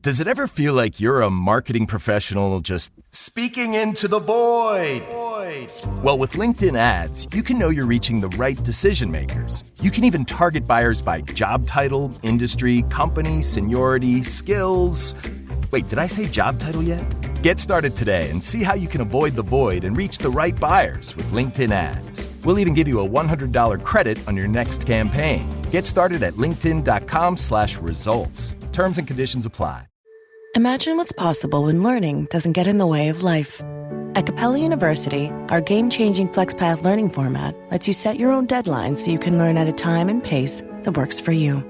Does it ever feel like you're a marketing professional just speaking into the void? Well, with LinkedIn ads, you can know you're reaching the right decision makers. You can even target buyers by job title, industry, company, seniority, skills. Wait, did I say job title yet? Get started today and see how you can avoid the void and reach the right buyers with LinkedIn ads. We'll even give you a $100 credit on your next campaign. Get started at linkedin.com/results. Terms and conditions apply. Imagine what's possible when learning doesn't get in the way of life. At Capella University, our game-changing FlexPath learning format lets you set your own deadlines so you can learn at a time and pace that works for you.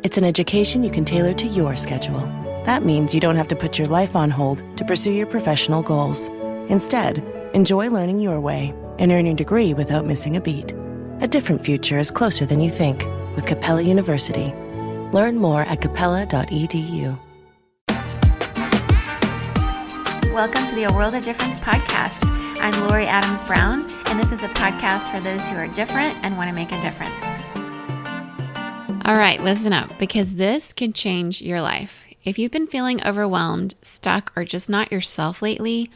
It's an education you can tailor to your schedule. That means you don't have to put your life on hold to pursue your professional goals. Instead, enjoy learning your way and earn your degree without missing a beat. A different future is closer than you think with Capella University. Learn more at capella.edu. Welcome to the A World of Difference podcast. I'm Lori Adams Brown, and this is a podcast for those who are different and want to make a difference. All right, listen up, because this could change your life. If you've been feeling overwhelmed, stuck, or just not yourself lately,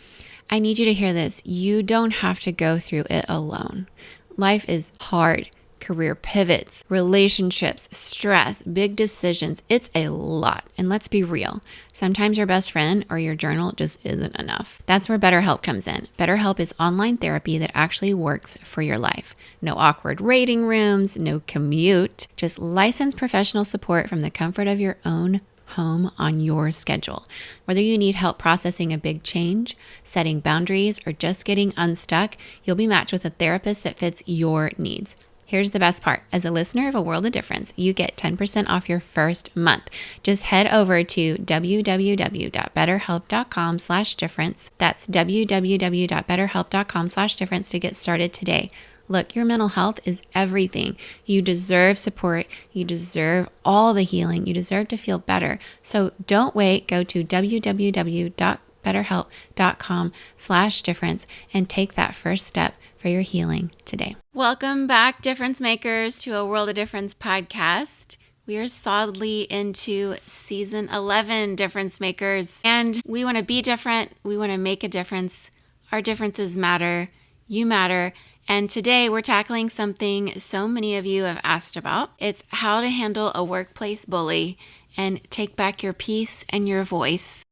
I need you to hear this. You don't have to go through it alone. Life is hard. Career pivots, relationships, stress, big decisions. It's a lot. And let's be real. Sometimes your best friend or your journal just isn't enough. That's where BetterHelp comes in. BetterHelp is online therapy that actually works for your life. No awkward waiting rooms, no commute, just licensed professional support from the comfort of your own home on your schedule. Whether you need help processing a big change, setting boundaries, or just getting unstuck, you'll be matched with a therapist that fits your needs. Here's the best part. As a listener of A World of Difference, you get 10% off your first month. Just head over to www.betterhelp.com/difference. That's www.betterhelp.com/difference to get started today. Look, your mental health is everything. You deserve support. You deserve all the healing. You deserve to feel better. So don't wait. Go to www.betterhelp.com/difference and take that first step for your healing today. Welcome back, difference makers, to A World of Difference podcast. We are solidly into season 11, difference makers, and we want to be different. We want to make a difference. Our differences matter. You matter. And today we're tackling something so many of you have asked about. It's how to handle a workplace bully and take back your peace and your voice.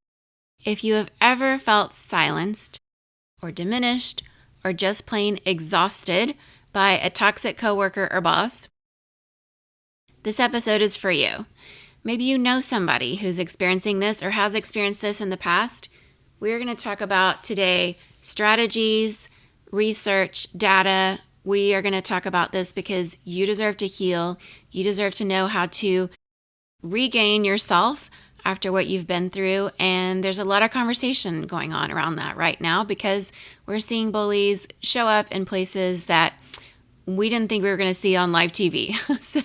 If you have ever felt silenced or diminished or just plain exhausted by a toxic coworker or boss, this episode is for you. Maybe you know somebody who's experiencing this or has experienced this in the past. We're going to talk about today strategies, research, data. We are going to talk about this because you deserve to heal. You deserve to know how to regain yourself after what you've been through. And there's a lot of conversation going on around that right now because we're seeing bullies show up in places that we didn't think we were going to see on live TV. So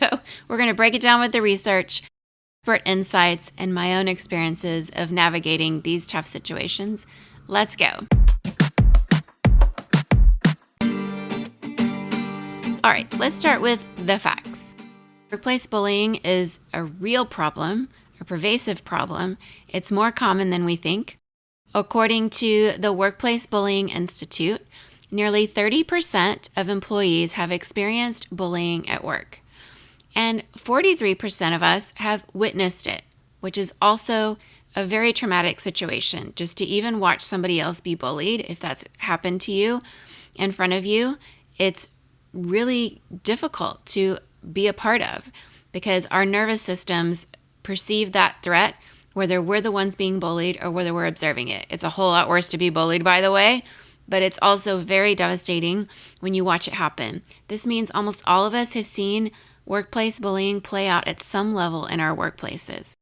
we're going to break it down with the research, expert insights, and my own experiences of navigating these tough situations. Let's go. All right, let's start with the facts. Workplace bullying is a real problem, a pervasive problem. It's more common than we think. According to the Workplace Bullying Institute, nearly 30% of employees have experienced bullying at work. And 43% of us have witnessed it, which is also a very traumatic situation. Just to even watch somebody else be bullied, if that's happened to you in front of you, it's really difficult to be a part of because our nervous systems perceive that threat, whether we're the ones being bullied or whether we're observing it. It's a whole lot worse to be bullied, by the way, but it's also very devastating when you watch it happen. This means almost all of us have seen workplace bullying play out at some level in our workplaces.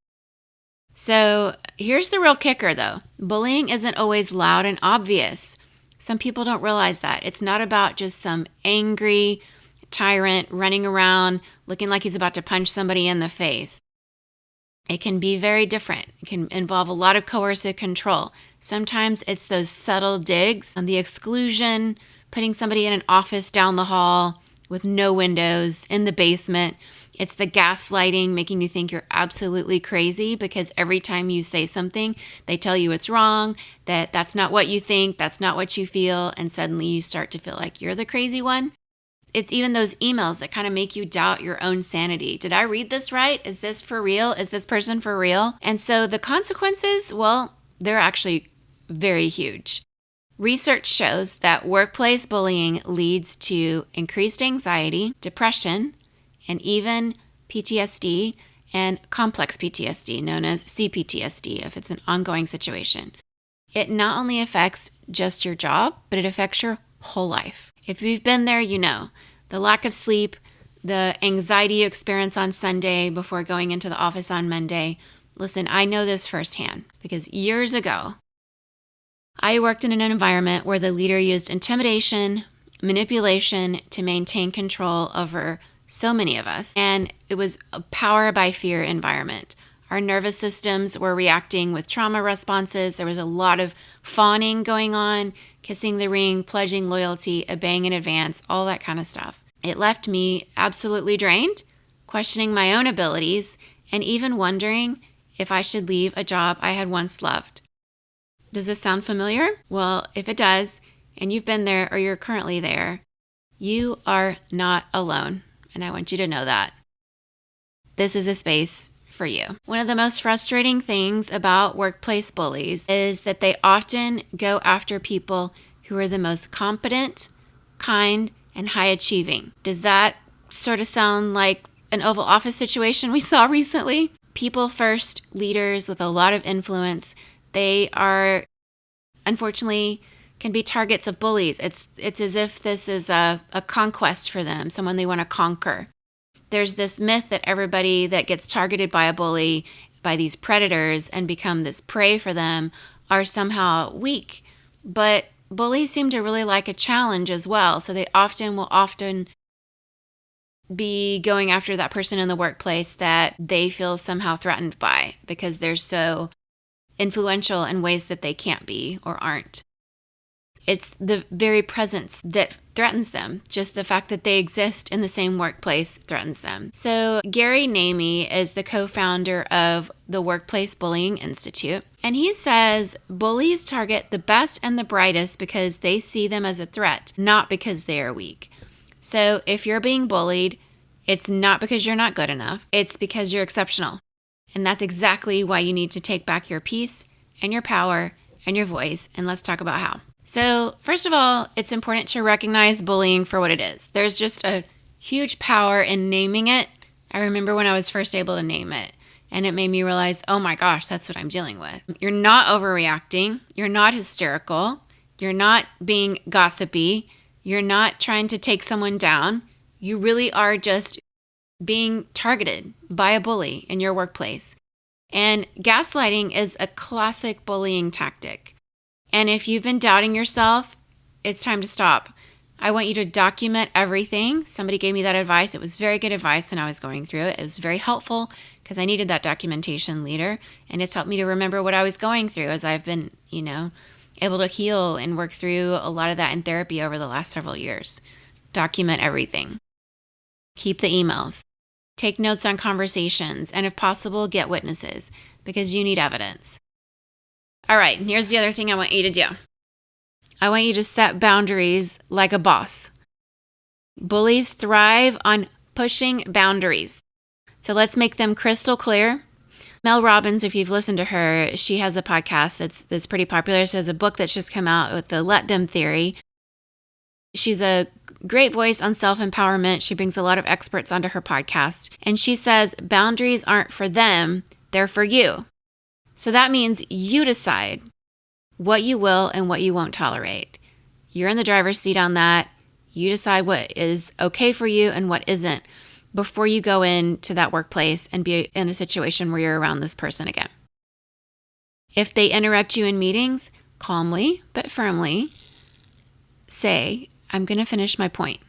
So here's the real kicker, though. Bullying isn't always loud and obvious. Some people don't realize that. It's not about just some angry tyrant running around looking like he's about to punch somebody in the face. It can be very different. It can involve a lot of coercive control. Sometimes it's those subtle digs on the exclusion, putting somebody in an office down the hall with no windows in the basement. It's the gaslighting, making you think you're absolutely crazy because every time you say something, they tell you it's wrong, that that's not what you think, that's not what you feel, and suddenly you start to feel like you're the crazy one. It's even those emails that kind of make you doubt your own sanity. Did I read this right? Is this for real? Is this person for real? And so the consequences, well, they're actually very huge. Research shows that workplace bullying leads to increased anxiety, depression, and even PTSD and complex PTSD, known as CPTSD, if it's an ongoing situation. It not only affects just your job, but it affects your whole life. If you've been there, you know. The lack of sleep, the anxiety you experience on Sunday before going into the office on Monday. Listen, I know this firsthand because years ago, I worked in an environment where the leader used intimidation, manipulation to maintain control over so many of us. And it was a power by fear environment. Our nervous systems were reacting with trauma responses. There was a lot of fawning going on, kissing the ring, pledging loyalty, obeying in advance, all that kind of stuff. It left me absolutely drained, questioning my own abilities, and even wondering if I should leave a job I had once loved. Does this sound familiar? Well, if it does, and you've been there or you're currently there, you are not alone. And I want you to know that. This is a space for you. One of the most frustrating things about workplace bullies is that they often go after people who are the most competent, kind, and high achieving. Does that sort of sound like an Oval Office situation we saw recently? People first leaders with a lot of influence, they are, unfortunately, can be targets of bullies. It's as if this is a conquest for them, someone they want to conquer. There's this myth that everybody that gets targeted by a bully, by these predators and become this prey for them are somehow weak. But bullies seem to really like a challenge as well. So they will be going after that person in the workplace that they feel somehow threatened by because they're so influential in ways that they can't be or aren't. It's the very presence that threatens them. Just the fact that they exist in the same workplace threatens them. So Gary Namey is the co-founder of the Workplace Bullying Institute. And he says bullies target the best and the brightest because they see them as a threat, not because they are weak. So if you're being bullied, it's not because you're not good enough. It's because you're exceptional. And that's exactly why you need to take back your peace and your power and your voice. And let's talk about how. So first of all, it's important to recognize bullying for what it is. There's just a huge power in naming it. I remember when I was first able to name it, and it made me realize, oh my gosh, that's what I'm dealing with. You're not overreacting. You're not hysterical. You're not being gossipy. You're not trying to take someone down. You really are just being targeted by a bully in your workplace. And gaslighting is a classic bullying tactic. And if you've been doubting yourself, it's time to stop. I want you to document everything. Somebody gave me that advice. It was very good advice when I was going through it. It was very helpful because I needed that documentation later. And it's helped me to remember what I was going through as I've been, able to heal and work through a lot of that in therapy over the last several years. Document everything. Keep the emails. Take notes on conversations. And if possible, get witnesses because you need evidence. All right, here's the other thing I want you to do. I want you to set boundaries like a boss. Bullies thrive on pushing boundaries. So let's make them crystal clear. Mel Robbins, if you've listened to her, she has a podcast that's pretty popular. She has a book that's just come out with the Let Them theory. She's a great voice on self-empowerment. She brings a lot of experts onto her podcast. And she says boundaries aren't for them, they're for you. So that means you decide what you will and what you won't tolerate. You're in the driver's seat on that. You decide what is okay for you and what isn't before you go into that workplace and be in a situation where you're around this person again. If they interrupt you in meetings, calmly but firmly say, I'm going to finish my point.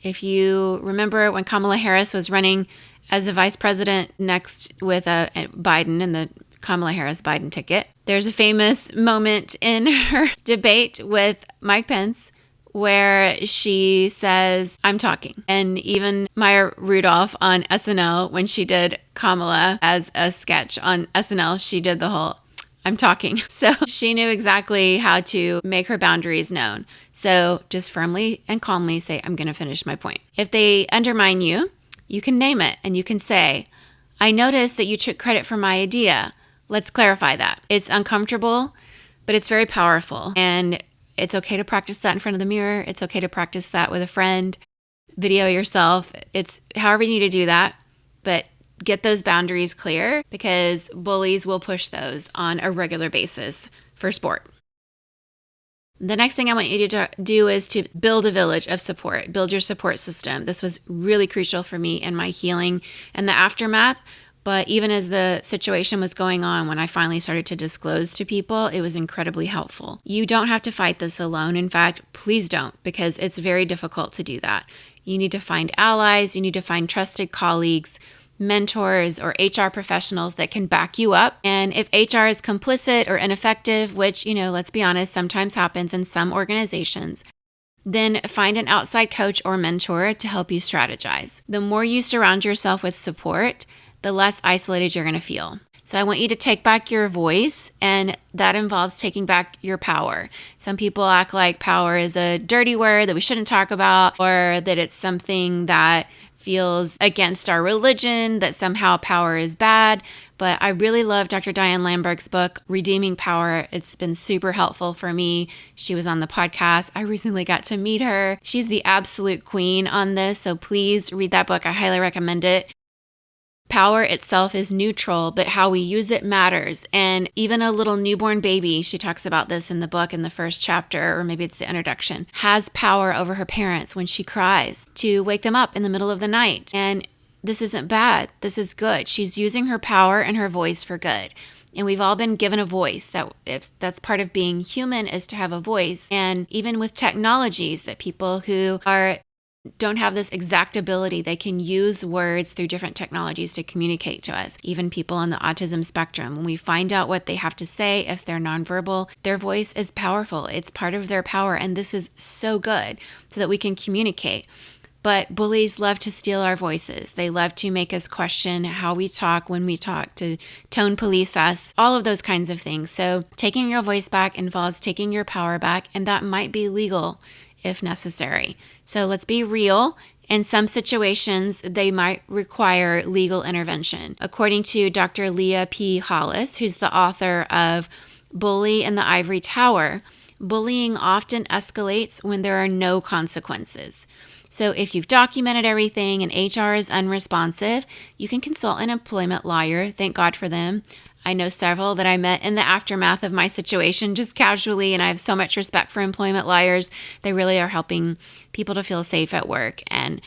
If you remember when Kamala Harris was running as a vice president next with Biden in the Kamala Harris-Biden ticket. There's a famous moment in her debate with Mike Pence where she says, I'm talking. And even Maya Rudolph on SNL, when she did Kamala as a sketch on SNL, she did the whole, I'm talking. So she knew exactly how to make her boundaries known. So just firmly and calmly say, I'm going to finish my point. If they undermine you, you can name it and you can say, I noticed that you took credit for my idea. Let's clarify that. It's uncomfortable, but it's very powerful. And it's okay to practice that in front of the mirror. It's okay to practice that with a friend. Video yourself. It's however you need to do that. But get those boundaries clear because bullies will push those on a regular basis for sport. The next thing I want you to do is to build a village of support, build your support system. This was really crucial for me in my healing and the aftermath. But even as the situation was going on, when I finally started to disclose to people, it was incredibly helpful. You don't have to fight this alone. In fact, please don't, because it's very difficult to do that. You need to find allies. You need to find trusted colleagues, mentors, or HR professionals that can back you up. And if HR is complicit or ineffective, which, let's be honest, sometimes happens in some organizations, then find an outside coach or mentor to help you strategize. The more you surround yourself with support, the less isolated you're going to feel. So I want you to take back your voice, and that involves taking back your power. Some people act like power is a dirty word that we shouldn't talk about, or that it's something that feels against our religion, that somehow power is bad. But I really love Dr. Diane Lamberg's book, Redeeming Power. It's been super helpful for me. She was on the podcast. I recently got to meet her. She's the absolute queen on this. So please read that book. I highly recommend it. Power itself is neutral, but how we use it matters. And even a little newborn baby, she talks about this in the book in the first chapter, or maybe it's the introduction, has power over her parents when she cries to wake them up in the middle of the night. And this isn't bad. This is good. She's using her power and her voice for good. And we've all been given a voice. That's part of being human, is to have a voice. And even with technologies, that people who don't have this exact ability, they can use words through different technologies to communicate to us. Even people on the autism spectrum, when we find out what they have to say, if they're nonverbal, their voice is powerful. It's part of their power. And this is so good so that we can communicate. But bullies love to steal our voices. They love to make us question how we talk, when we talk, to tone police us, all of those kinds of things. So taking your voice back involves taking your power back, and that might be legal if necessary. So let's be real. In some situations, they might require legal intervention. According to Dr. Leah P. Hollis, who's the author of Bully in the Ivory Tower, bullying often escalates when there are no consequences. So if you've documented everything and HR is unresponsive, you can consult an employment lawyer. Thank God for them. I know several that I met in the aftermath of my situation just casually, and I have so much respect for employment lawyers. They really are helping people to feel safe at work and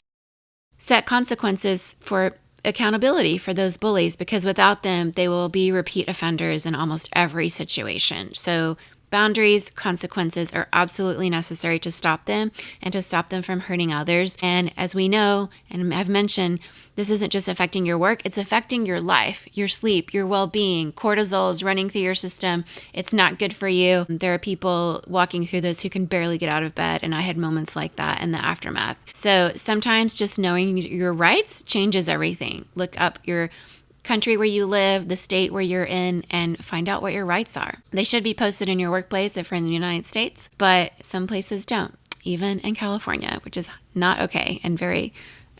set consequences for accountability for those bullies, because without them, they will be repeat offenders in almost every situation. So boundaries, consequences are absolutely necessary to stop them and to stop them from hurting others. And as we know, and I've mentioned, this isn't just affecting your work, it's affecting your life, your sleep, your well-being. Cortisol is running through your system. It's not good for you. There are people walking through this who can barely get out of bed, and I had moments like that in the aftermath. So sometimes just knowing your rights changes everything. Look up your country where you live, the state where you're in, and find out what your rights are. They should be posted in your workplace if you're in the United States, but some places don't, even in California, which is not okay and very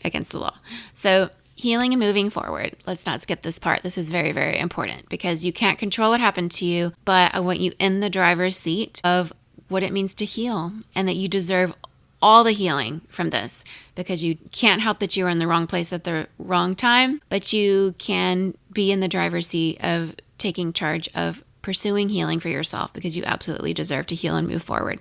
against the law. So healing and moving forward. Let's not skip this part. This is very, very important because you can't control what happened to you, but I want you in the driver's seat of what it means to heal, and that you deserve all the healing from this, because you can't help that you were in the wrong place at the wrong time, but you can be in the driver's seat of taking charge of pursuing healing for yourself, because you absolutely deserve to heal and move forward.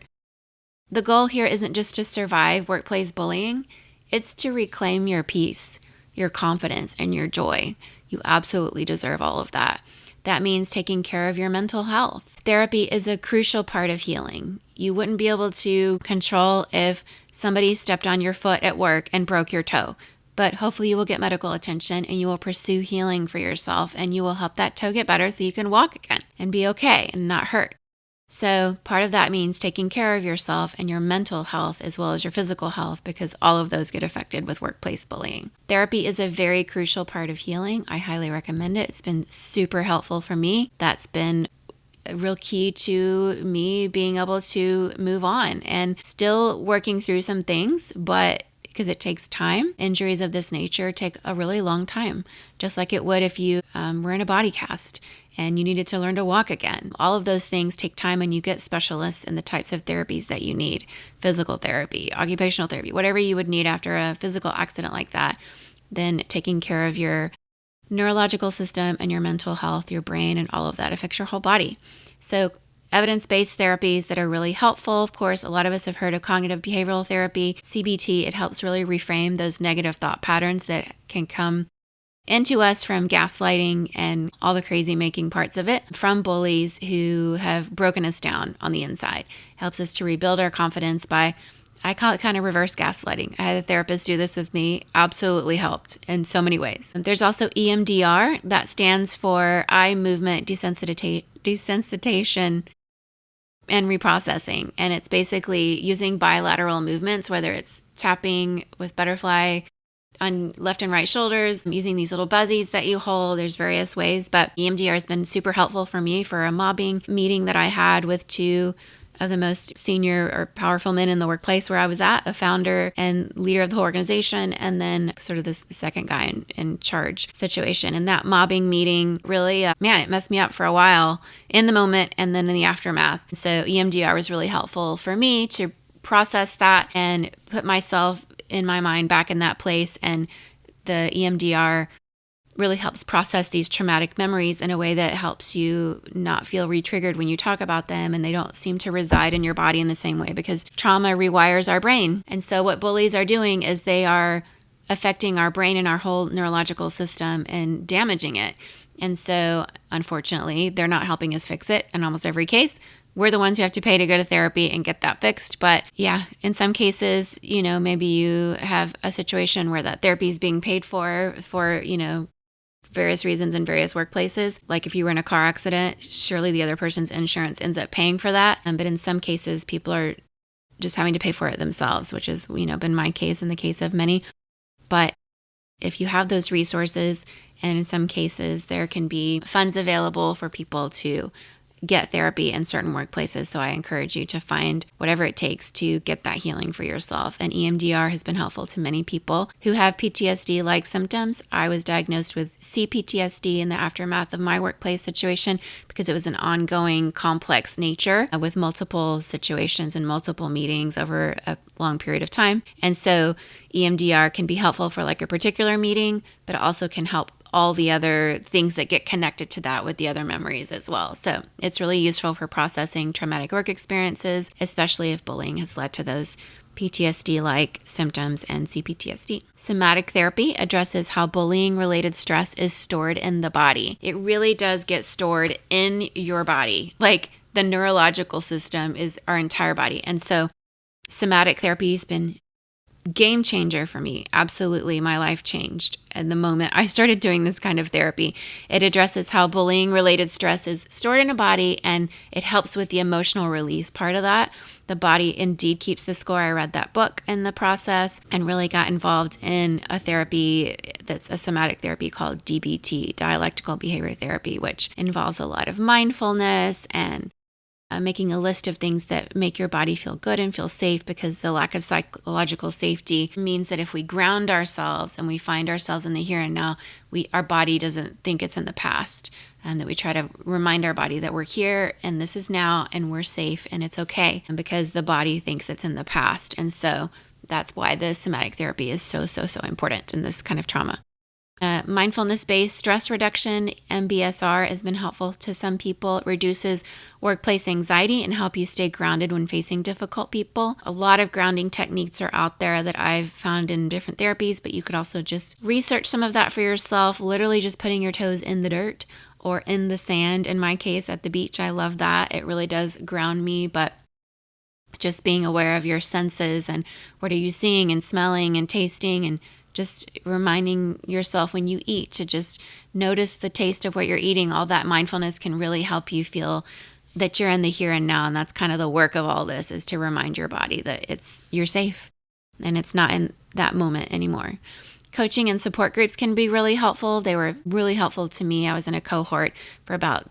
The goal here isn't just to survive workplace bullying, it's to reclaim your peace, your confidence, and your joy. You absolutely deserve all of that. That means taking care of your mental health. Therapy is a crucial part of healing. You wouldn't be able to control if somebody stepped on your foot at work and broke your toe, but hopefully you will get medical attention and you will pursue healing for yourself, and you will help that toe get better so you can walk again and be okay and not hurt. So part of that means taking care of yourself and your mental health as well as your physical health, because all of those get affected with workplace bullying. Therapy is a very crucial part of healing. I highly recommend it. It's been super helpful for me. That's been a real key to me being able to move on and still working through some things, but because it takes time. Injuries of this nature take a really long time, just like it would if you were in a body cast and you needed to learn to walk again. All of those things take time, and you get specialists in the types of therapies that you need: physical therapy, occupational therapy, whatever you would need after a physical accident like that. Then taking care of your neurological system and your mental health, your brain, and all of that affects your whole body. So evidence-based therapies that are really helpful. Of course, a lot of us have heard of cognitive behavioral therapy, CBT. It helps really reframe those negative thought patterns that can come into us from gaslighting and all the crazy making parts of it from bullies who have broken us down on the inside. Helps us to rebuild our confidence by, I call it kind of reverse gaslighting. I had a therapist do this with me. Absolutely helped in so many ways. There's also EMDR. That stands for eye movement desensitization and reprocessing. And it's basically using bilateral movements, whether it's tapping with butterfly on left and right shoulders, using these little buzzies that you hold. There's various ways, but EMDR has been super helpful for me for a mobbing meeting that I had with two of the most senior or powerful men in the workplace where I was at, a founder and leader of the whole organization, and then sort of this second guy in charge situation. And that mobbing meeting really, it messed me up for a while in the moment and then in the aftermath. So EMDR was really helpful for me to process that and put myself in my mind back in that place. And the EMDR really helps process these traumatic memories in a way that helps you not feel re-triggered when you talk about them, and they don't seem to reside in your body in the same way, because trauma rewires our brain. And so what bullies are doing is they are affecting our brain and our whole neurological system and damaging it. And so unfortunately, they're not helping us fix it in almost every case. We're the ones who have to pay to go to therapy and get that fixed. But yeah, in some cases, maybe you have a situation where that therapy is being paid for, various reasons in various workplaces. Like if you were in a car accident, surely the other person's insurance ends up paying for that. But in some cases, people are just having to pay for it themselves, which has, been my case and the case of many. But if you have those resources, and in some cases, there can be funds available for people to get therapy in certain workplaces. So I encourage you to find whatever it takes to get that healing for yourself. And EMDR has been helpful to many people who have PTSD-like symptoms. I was diagnosed with CPTSD in the aftermath of my workplace situation because it was an ongoing complex nature with multiple situations and multiple meetings over a long period of time. And so EMDR can be helpful for like a particular meeting, but it also can help all the other things that get connected to that with the other memories as well. So it's really useful for processing traumatic work experiences, especially if bullying has led to those PTSD-like symptoms and CPTSD. Somatic therapy addresses how bullying-related stress is stored in the body. It really does get stored in your body. Like the neurological system is our entire body. And so somatic therapy has been game changer for me. Absolutely. My life changed at the moment I started doing this kind of therapy. It addresses how bullying related stress is stored in a body, and it helps with the emotional release part of that. The body indeed keeps the score. I read that book in the process and really got involved in a therapy that's a somatic therapy called DBT, dialectical behavior therapy, which involves a lot of mindfulness and making a list of things that make your body feel good and feel safe, because the lack of psychological safety means that if we ground ourselves and we find ourselves in the here and now, our body doesn't think it's in the past, and that we try to remind our body that we're here and this is now and we're safe and it's okay, and because the body thinks it's in the past. And so that's why the somatic therapy is so important in this kind of trauma. Mindfulness-based stress reduction, MBSR, has been helpful to some people. It reduces workplace anxiety and help you stay grounded when facing difficult people. A lot of grounding techniques are out there that I've found in different therapies, but you could also just research some of that for yourself, literally just putting your toes in the dirt or in the sand. In my case, at the beach, I love that. It really does ground me, but just being aware of your senses and what are you seeing and smelling and tasting, and just reminding yourself when you eat to just notice the taste of what you're eating. All that mindfulness can really help you feel that you're in the here and now. And that's kind of the work of all this, is to remind your body that you're safe and it's not in that moment anymore. Coaching and support groups can be really helpful. They were really helpful to me. I was in a cohort for about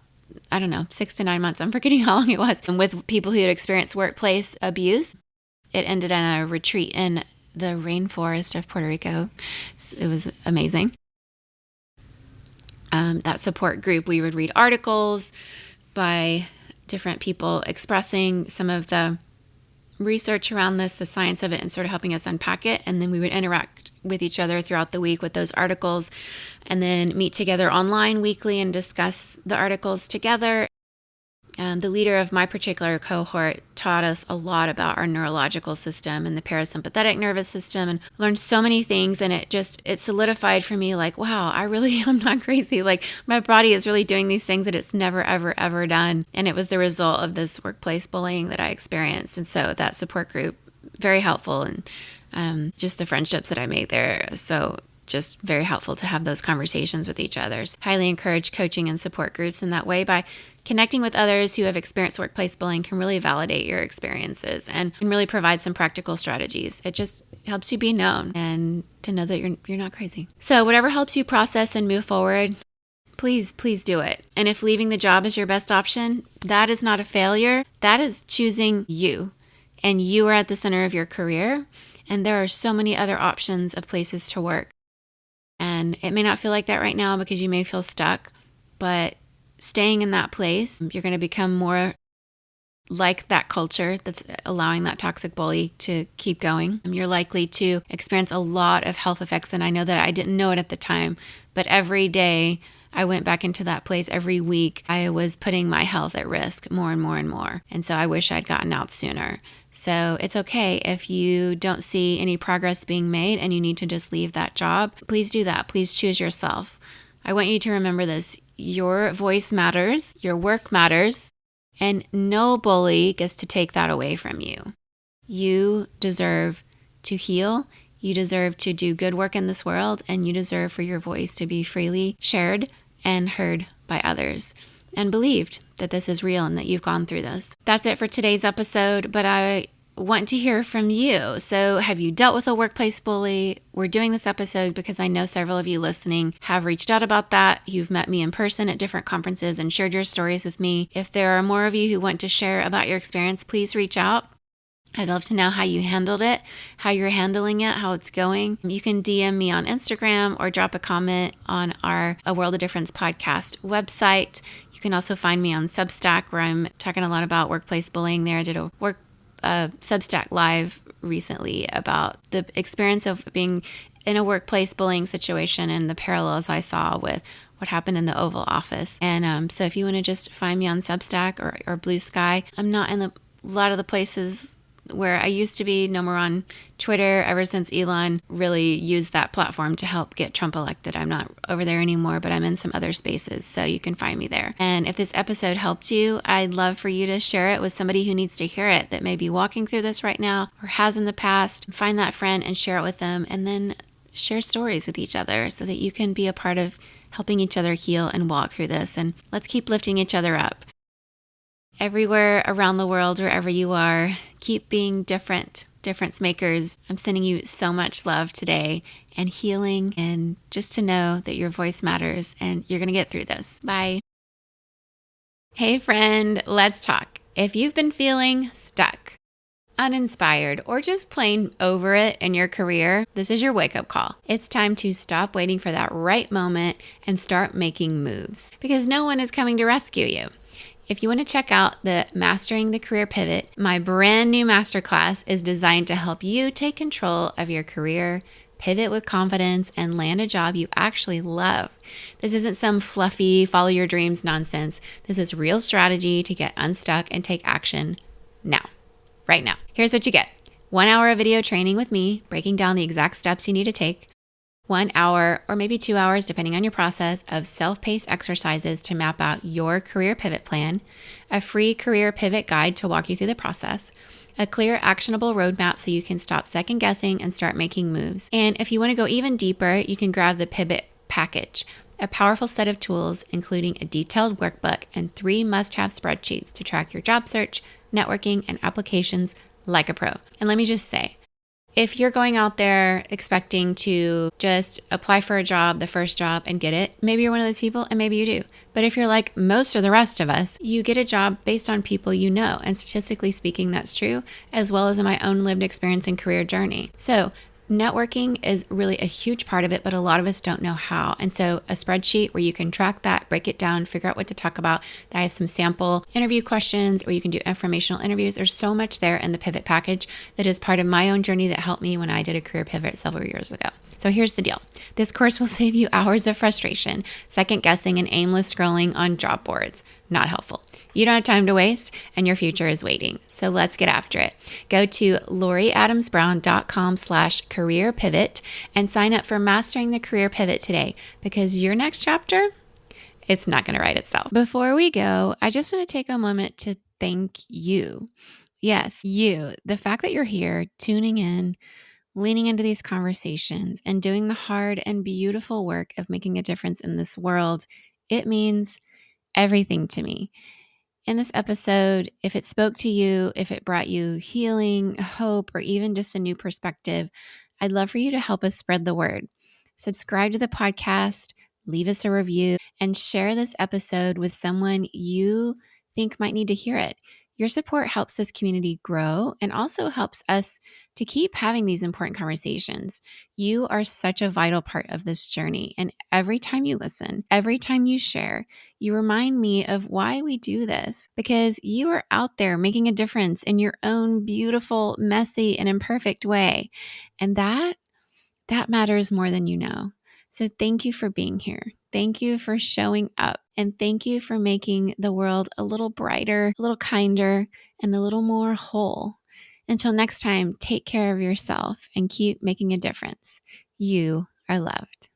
6 to 9 months. I'm forgetting how long it was. And with people who had experienced workplace abuse, it ended in a retreat in the rainforest of Puerto Rico. It was amazing. That support group, we would read articles by different people expressing some of the research around this, the science of it, and sort of helping us unpack it. And then we would interact with each other throughout the week with those articles, and then meet together online weekly and discuss the articles together. The leader of my particular cohort taught us a lot about our neurological system and the parasympathetic nervous system, and learned so many things. And it solidified for me, like, wow, I'm not crazy. Like, my body is really doing these things that it's never, ever, ever done. And it was the result of this workplace bullying that I experienced. And so that support group, very helpful. And just the friendships that I made there. So just very helpful to have those conversations with each other. Highly encourage coaching and support groups in that way. By connecting with others who have experienced workplace bullying can really validate your experiences and can really provide some practical strategies. It just helps you be known and to know that you're not crazy. So whatever helps you process and move forward, please do it. And if leaving the job is your best option, that is not a failure. That is choosing you. And you are at the center of your career. And there are so many other options of places to work. And it may not feel like that right now because you may feel stuck, but staying in that place, you're going to become more like that culture that's allowing that toxic bully to keep going. You're likely to experience a lot of health effects. And I know that I didn't know it at the time, but every day I went back into that place, every week, I was putting my health at risk more and more and more. And so I wish I'd gotten out sooner. So it's okay if you don't see any progress being made and you need to just leave that job. Please do that. Please choose yourself. I want you to remember this. Your voice matters. Your work matters. And no bully gets to take that away from you. You deserve to heal. You deserve to do good work in this world. And you deserve for your voice to be freely shared and heard by others, and believed that this is real and that you've gone through this. That's it for today's episode, but I want to hear from you. So have you dealt with a workplace bully? We're doing this episode because I know several of you listening have reached out about that. You've met me in person at different conferences and shared your stories with me. If there are more of you who want to share about your experience, please reach out. I'd love to know how you handled it, how you're handling it, how it's going. You can DM me on Instagram or drop a comment on our A World of Difference podcast website. You can also find me on Substack, where I'm talking a lot about workplace bullying there. I did a Substack live recently about the experience of being in a workplace bullying situation and the parallels I saw with what happened in the Oval Office. And so if you want to just find me on Substack or Blue Sky, I'm not in a lot of the places where I used to be. No more on Twitter ever since Elon really used that platform to help get Trump elected. I'm not over there anymore, but I'm in some other spaces, so you can find me there. And if this episode helped you, I'd love for you to share it with somebody who needs to hear it, that may be walking through this right now or has in the past. Find that friend and share it with them, and then share stories with each other so that you can be a part of helping each other heal and walk through this. And let's keep lifting each other up. Everywhere around the world, wherever you are, keep being difference makers. I'm sending you so much love today and healing, and just to know that your voice matters and you're going to get through this. Bye. Hey friend, let's talk. If you've been feeling stuck, uninspired, or just plain over it in your career, this is your wake-up call. It's time to stop waiting for that right moment and start making moves, because no one is coming to rescue you. If you want to check out the Mastering the Career Pivot, my brand new masterclass is designed to help you take control of your career, pivot with confidence, and land a job you actually love. This isn't some fluffy follow your dreams nonsense. This is real strategy to get unstuck and take action now, right now. Here's what you get. 1 hour of video training with me, breaking down the exact steps you need to take. 1 hour or maybe 2 hours, depending on your process, of self-paced exercises to map out your career pivot plan, a free career pivot guide to walk you through the process, a clear, actionable roadmap so you can stop second guessing and start making moves. And if you want to go even deeper, you can grab the pivot package, a powerful set of tools, including a detailed workbook and 3 must-have spreadsheets to track your job search, networking, and applications like a pro. And let me just say, if you're going out there expecting to just apply for a job, the first job, and get it, maybe you're one of those people and maybe you do. But if you're like most of the rest of us, you get a job based on people you know. And statistically speaking, that's true, as well as in my own lived experience and career journey. So networking is really a huge part of it, but a lot of us don't know how. And so a spreadsheet where you can track that, break it down, figure out what to talk about. I have some sample interview questions where you can do informational interviews. There's so much there in the pivot package that is part of my own journey that helped me when I did a career pivot several years ago. So here's the deal. This course will save you hours of frustration, second guessing, and aimless scrolling on job boards. Not helpful. You don't have time to waste, and your future is waiting. So let's get after it. Go to loriadamsbrown.com/career pivot and sign up for Mastering the Career Pivot today, because your next chapter, it's not going to write itself. Before we go, I just want to take a moment to thank you. Yes, you. The fact that you're here, tuning in, leaning into these conversations, and doing the hard and beautiful work of making a difference in this world, it means everything to me. In this episode, if it spoke to you, if it brought you healing, hope, or even just a new perspective, I'd love for you to help us spread the word. Subscribe to the podcast, leave us a review, and share this episode with someone you think might need to hear it. Your support helps this community grow and also helps us to keep having these important conversations. You are such a vital part of this journey. And every time you listen, every time you share, you remind me of why we do this, because you are out there making a difference in your own beautiful, messy, and imperfect way. And that matters more than you know. So thank you for being here. Thank you for showing up. And thank you for making the world a little brighter, a little kinder, and a little more whole. Until next time, take care of yourself and keep making a difference. You are loved.